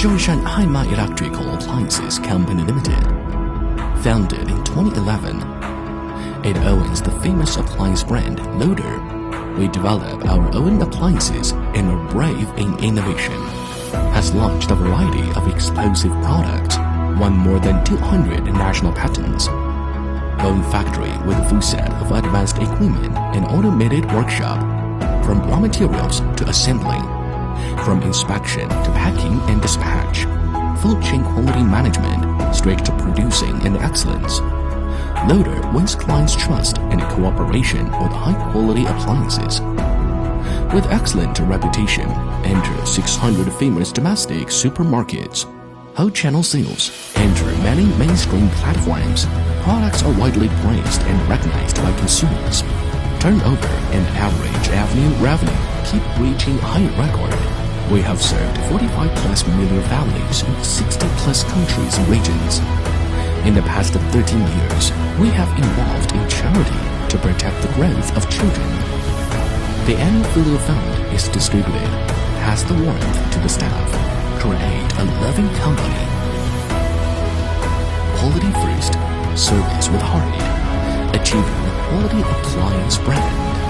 Zhongshan Haima Electrical Appliances Company Limited. Founded in 2011, it owns the famous appliance brand LOTOR. We develop our own appliances and are brave in innovation. Has launched a variety of explosive products, won more than 200 national patents. Own factory with a full set of advanced equipment and automated workshop, from raw materials to assembly, from inspection to packing and dispatch, full chain quality management, strict producing and excellence. LOTOR wins clients' trust and cooperation with high-quality appliances. With excellent reputation, enter 600 famous domestic supermarkets. Whole channel sales enter many mainstream platforms. Products are widely praised and recognized by consumers. Turnover and average annual revenue keep reaching high record. We have served 45+ million families in 60+ countries and regions. In the past 13 years, we have involved in charity to protect the growth of children. The annual filial fund is distributed, pass the warmth to the staff, create a loving company. Quality first, service with heart, achieving the quality appliance brand.